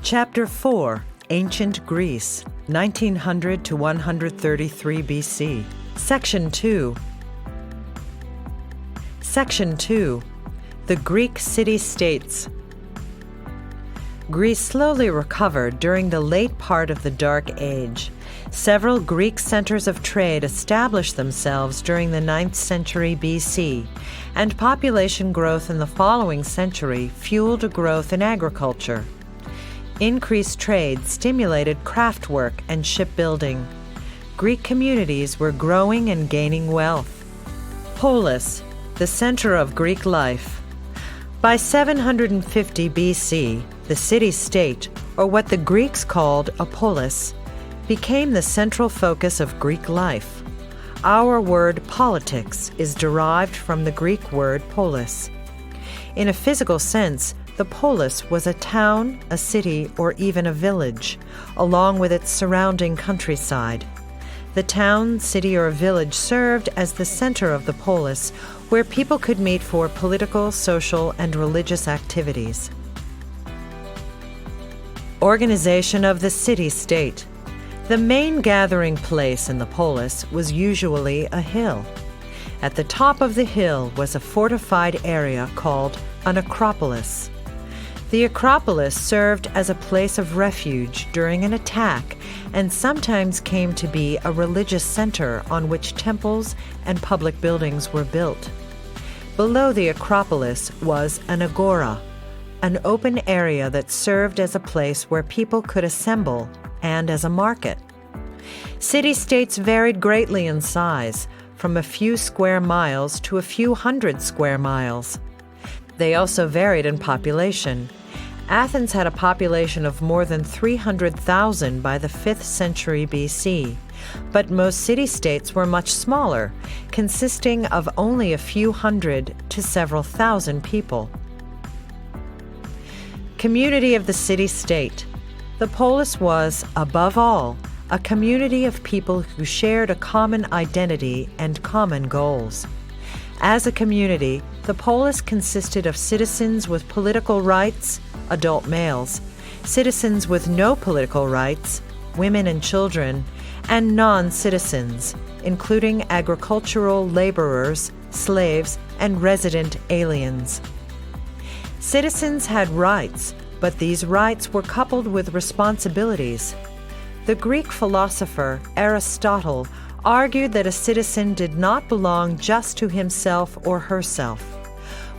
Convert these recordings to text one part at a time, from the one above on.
Chapter 4, Ancient Greece, 1900 to 133 BC. Section 2. Section 2. The Greek City-States. Greece slowly recovered during the late part of the Dark Age. Several Greek centers of trade established themselves during the 9th century BC, and population growth in the following century fueled a growth in agriculture. Increased trade stimulated craftwork and shipbuilding. Greek communities were growing and gaining wealth. Polis, the center of Greek life. By 750 BC, the city-state, or what the Greeks called a polis, became the central focus of Greek life. Our word politics is derived from the Greek word polis. In a physical sense, the polis was a town, a city, or even a village, along with its surrounding countryside. The town, city, or village served as the center of the polis, where people could meet for political, social, and religious activities. Organization of the city-state. The main gathering place in the polis was usually a hill. At the top of the hill was a fortified area called an acropolis. The acropolis served as a place of refuge during an attack and sometimes came to be a religious center on which temples and public buildings were built. Below the acropolis was an agora, an open area that served as a place where people could assemble and as a market. City-states varied greatly in size, from a few square miles to a few hundred square miles. They also varied in population. Athens had a population of more than 300,000 by the 5th century BC, but most city-states were much smaller, consisting of only a few hundred to several thousand people. Community of the city-state. The polis was, above all, a community of people who shared a common identity and common goals. As a community, the polis consisted of citizens with political rights, adult males, citizens with no political rights, women and children, and non-citizens, including agricultural laborers, slaves, and resident aliens. Citizens had rights, but these rights were coupled with responsibilities. The Greek philosopher Aristotle argued that a citizen did not belong just to himself or herself.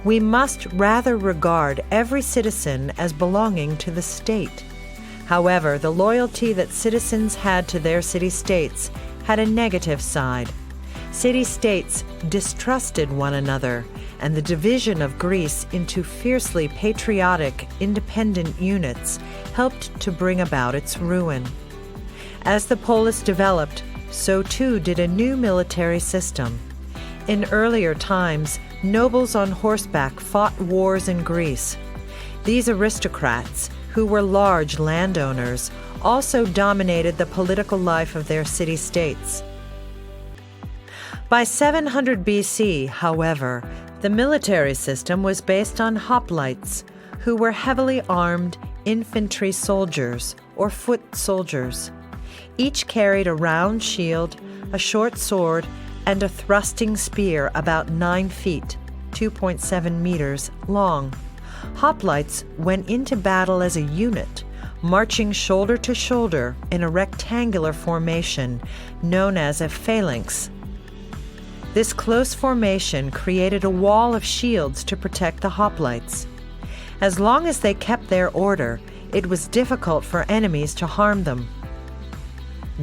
We must rather regard every citizen as belonging to the state. However, the loyalty that citizens had to their city-states had a negative side. City-states distrusted one another, and the division of Greece into fiercely patriotic, independent units helped to bring about its ruin. As the polis developed, so too did a new military system. In earlier times, nobles on horseback fought wars in Greece. These aristocrats, who were large landowners, also dominated the political life of their city-states. By 700 BC, however, the military system was based on hoplites, who were heavily armed infantry soldiers or foot soldiers. Each carried a round shield, a short sword, and a thrusting spear about 9 feet, 2.7 meters, long. Hoplites went into battle as a unit, marching shoulder to shoulder in a rectangular formation known as a phalanx. This close formation created a wall of shields to protect the hoplites. As long as they kept their order, it was difficult for enemies to harm them.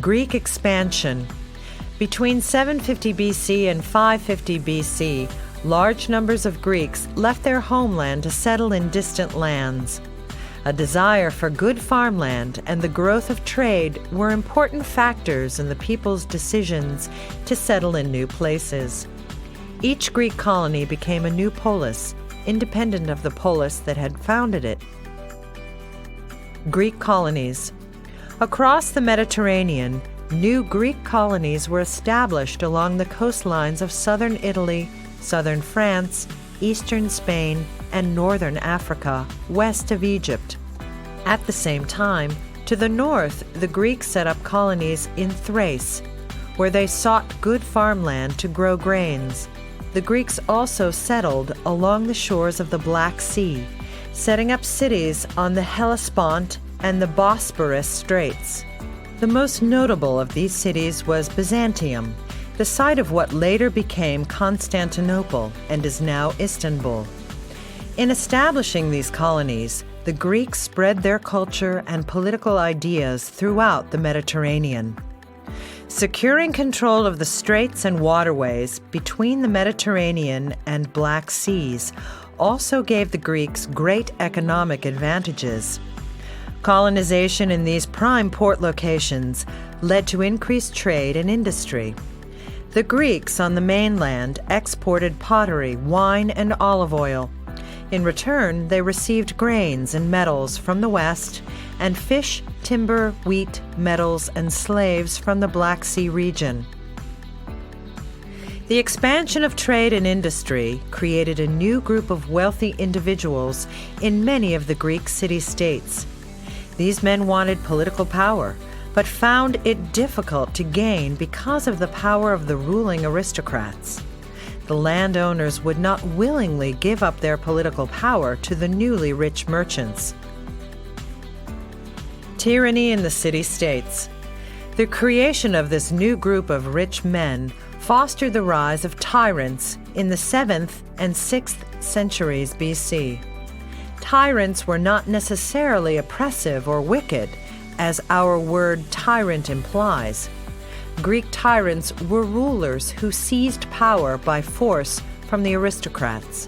Greek expansion. Between 750 BC and 550 BC, large numbers of Greeks left their homeland to settle in distant lands. A desire for good farmland and the growth of trade were important factors in the people's decisions to settle in new places. Each Greek colony became a new polis, independent of the polis that had founded it. Greek colonies. Across the Mediterranean, new Greek colonies were established along the coastlines of southern Italy, southern France, eastern Spain, and northern Africa, west of Egypt. At the same time, to the north, the Greeks set up colonies in Thrace, where they sought good farmland to grow grains. The Greeks also settled along the shores of the Black Sea, setting up cities on the Hellespont and the Bosporus Straits. The most notable of these cities was Byzantium, the site of what later became Constantinople and is now Istanbul. In establishing these colonies, the Greeks spread their culture and political ideas throughout the Mediterranean. Securing control of the straits and waterways between the Mediterranean and Black Seas also gave the Greeks great economic advantages. Colonization in these prime port locations led to increased trade and industry. The Greeks on the mainland exported pottery, wine, and olive oil. In return, they received grains and metals from the west and fish, timber, wheat, metals, and slaves from the Black Sea region. The expansion of trade and industry created a new group of wealthy individuals in many of the Greek city-states. These men wanted political power, but found it difficult to gain because of the power of the ruling aristocrats. The landowners would not willingly give up their political power to the newly rich merchants. Tyranny in the city-states. The creation of this new group of rich men fostered the rise of tyrants in the 7th and 6th centuries BC. Tyrants were not necessarily oppressive or wicked, as our word tyrant implies. Greek tyrants were rulers who seized power by force from the aristocrats.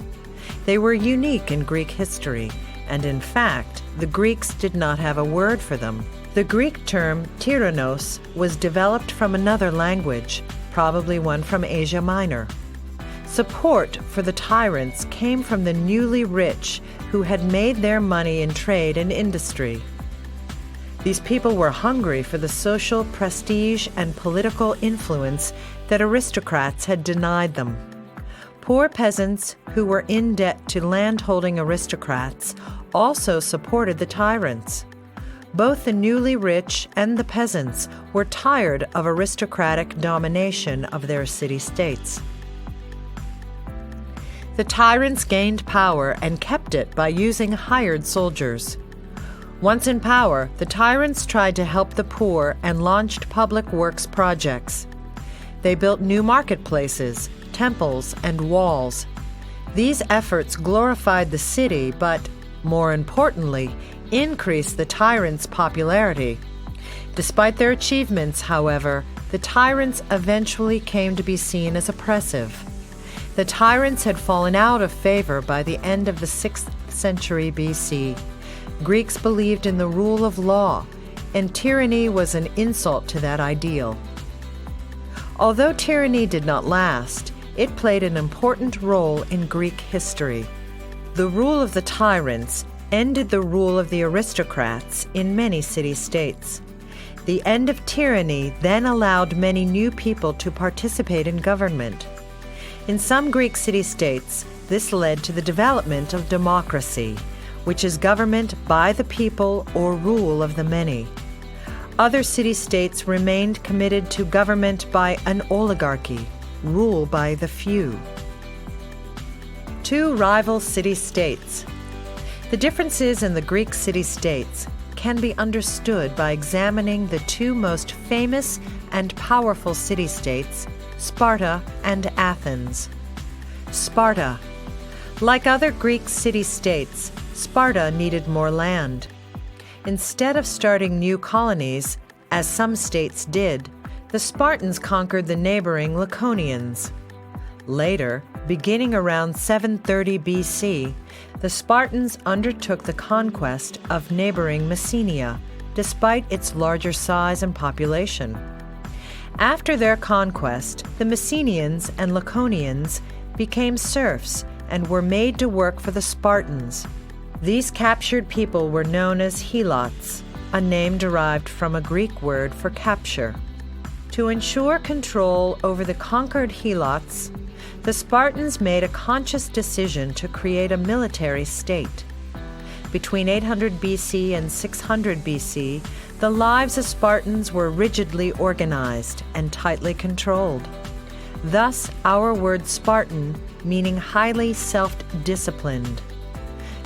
They were unique in Greek history, and in fact, the Greeks did not have a word for them. The Greek term tyrannos was developed from another language, probably one from Asia Minor. Support for the tyrants came from the newly rich who had made their money in trade and industry. These people were hungry for the social prestige and political influence that aristocrats had denied them. Poor peasants who were in debt to landholding aristocrats also supported the tyrants. Both the newly rich and the peasants were tired of aristocratic domination of their city-states. The tyrants gained power and kept it by using hired soldiers. Once in power, the tyrants tried to help the poor and launched public works projects. They built new marketplaces, temples, and walls. These efforts glorified the city, but, more importantly, increased the tyrants' popularity. Despite their achievements, however, the tyrants eventually came to be seen as oppressive. The tyrants had fallen out of favor by the end of the 6th century BC. Greeks believed in the rule of law, and tyranny was an insult to that ideal. Although tyranny did not last, it played an important role in Greek history. The rule of the tyrants ended the rule of the aristocrats in many city-states. The end of tyranny then allowed many new people to participate in government. In some Greek city-states, this led to the development of democracy, which is government by the people or rule of the many. Other city-states remained committed to government by an oligarchy, rule by the few. Two rival city-states. The differences in the Greek city-states can be understood by examining the two most famous and powerful city-states, Sparta and Athens. Sparta. Like other Greek city-states, Sparta needed more land. Instead of starting new colonies, as some states did, the Spartans conquered the neighboring Laconians. Later, beginning around 730 BC, the Spartans undertook the conquest of neighboring Messenia, despite its larger size and population. After their conquest, the Messenians and Laconians became serfs and were made to work for the Spartans. These captured people were known as helots, a name derived from a Greek word for capture. To ensure control over the conquered helots, the Spartans made a conscious decision to create a military state. Between 800 BC and 600 BC, the lives of Spartans were rigidly organized and tightly controlled. Thus, our word Spartan, meaning highly self-disciplined.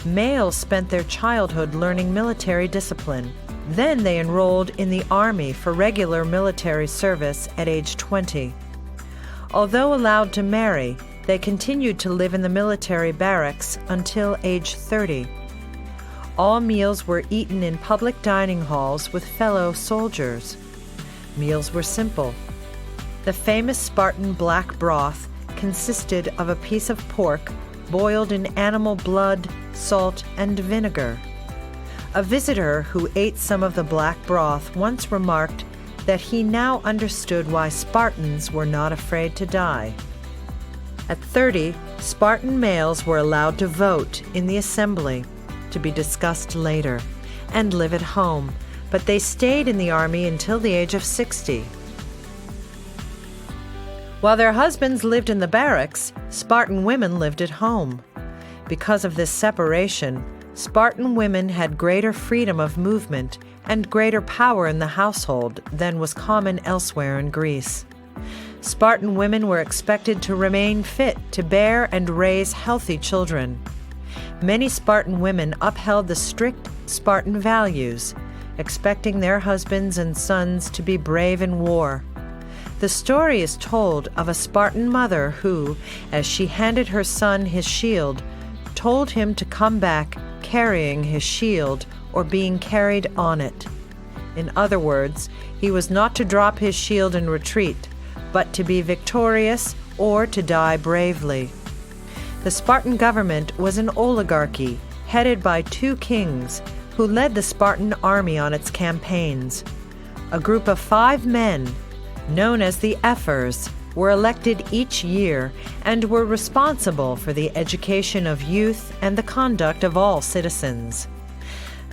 Males spent their childhood learning military discipline. Then they enrolled in the army for regular military service at age 20. Although allowed to marry, they continued to live in the military barracks until age 30. All meals were eaten in public dining halls with fellow soldiers. Meals were simple. The famous Spartan black broth consisted of a piece of pork boiled in animal blood, salt, and vinegar. A visitor who ate some of the black broth once remarked that he now understood why Spartans were not afraid to die. At 30, Spartan males were allowed to vote in the assembly, to be discussed later, and live at home, but they stayed in the army until the age of 60. While their husbands lived in the barracks, Spartan women lived at home. Because of this separation, Spartan women had greater freedom of movement and greater power in the household than was common elsewhere in Greece. Spartan women were expected to remain fit to bear and raise healthy children. Many Spartan women upheld the strict Spartan values, expecting their husbands and sons to be brave in war. The story is told of a Spartan mother who, as she handed her son his shield, told him to come back carrying his shield or being carried on it. In other words, he was not to drop his shield and retreat, but to be victorious or to die bravely. The Spartan government was an oligarchy headed by 2 kings who led the Spartan army on its campaigns. A group of 5 men, known as the ephors, were elected each year and were responsible for the education of youth and the conduct of all citizens.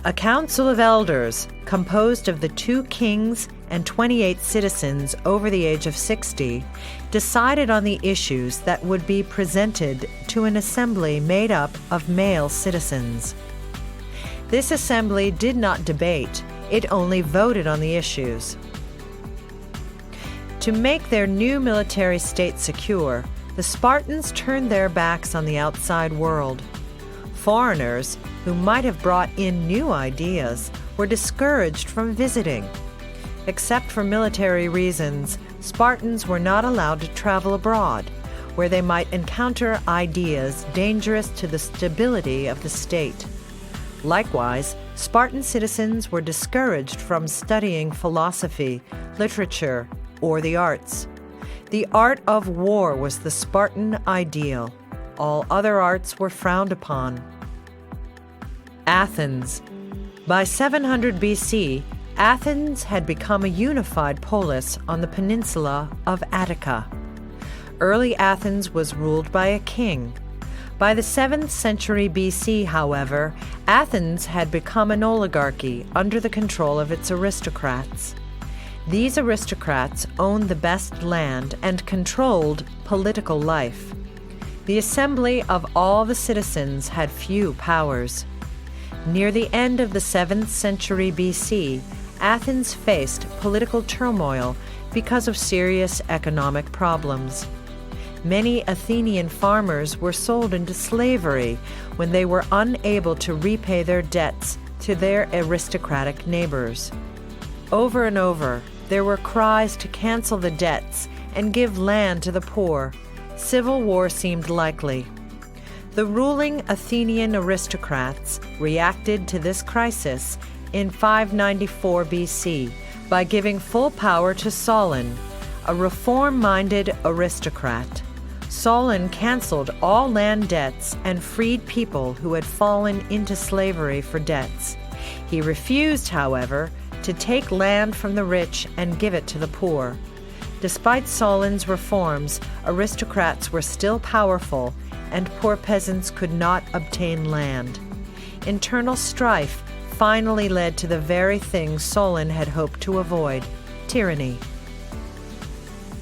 A council of elders, composed of the 2 kings and 28 citizens over the age of 60, decided on the issues that would be presented to an assembly made up of male citizens. This assembly did not debate, it only voted on the issues. To make their new military state secure, the Spartans turned their backs on the outside world. Foreigners, who might have brought in new ideas, were discouraged from visiting. Except for military reasons, Spartans were not allowed to travel abroad, where they might encounter ideas dangerous to the stability of the state. Likewise, Spartan citizens were discouraged from studying philosophy, literature, or the arts. The art of war was the Spartan ideal. All other arts were frowned upon. Athens. By 700 BC, Athens had become a unified polis on the peninsula of Attica. Early Athens was ruled by a king. By the 7th century BC, however, Athens had become an oligarchy under the control of its aristocrats. These aristocrats owned the best land and controlled political life. The assembly of all the citizens had few powers. Near the end of the 7th century BC, Athens faced political turmoil because of serious economic problems. Many Athenian farmers were sold into slavery when they were unable to repay their debts to their aristocratic neighbors. Over and over, there were cries to cancel the debts and give land to the poor. Civil war seemed likely. The ruling Athenian aristocrats reacted to this crisis in 594 BC by giving full power to Solon, a reform-minded aristocrat. Solon canceled all land debts and freed people who had fallen into slavery for debts. He refused, however, to take land from the rich and give it to the poor. Despite Solon's reforms, aristocrats were still powerful, and poor peasants could not obtain land. Internal strife finally led to the very thing Solon had hoped to avoid: tyranny.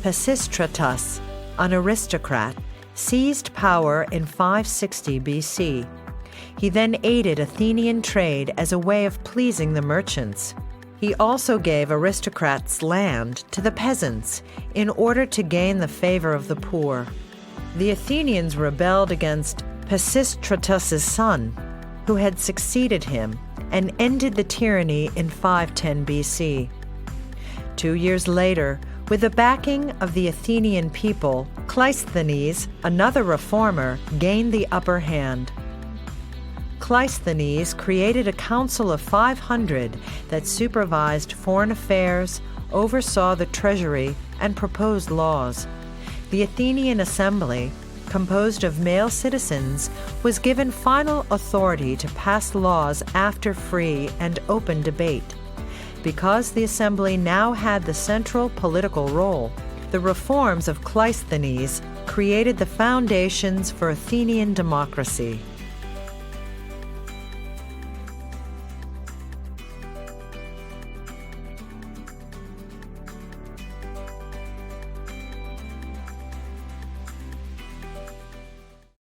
Pisistratus, an aristocrat, seized power in 560 BC. He then aided Athenian trade as a way of pleasing the merchants. He also gave aristocrats' land to the peasants in order to gain the favor of the poor. The Athenians rebelled against Pisistratus's son, who had succeeded him, and ended the tyranny in 510 BC. 2 years later, with the backing of the Athenian people, Cleisthenes, another reformer, gained the upper hand. Cleisthenes created a council of 500 that supervised foreign affairs, oversaw the treasury, and proposed laws. The Athenian assembly, composed of male citizens, was given final authority to pass laws after free and open debate. Because the assembly now had the central political role, the reforms of Cleisthenes created the foundations for Athenian democracy.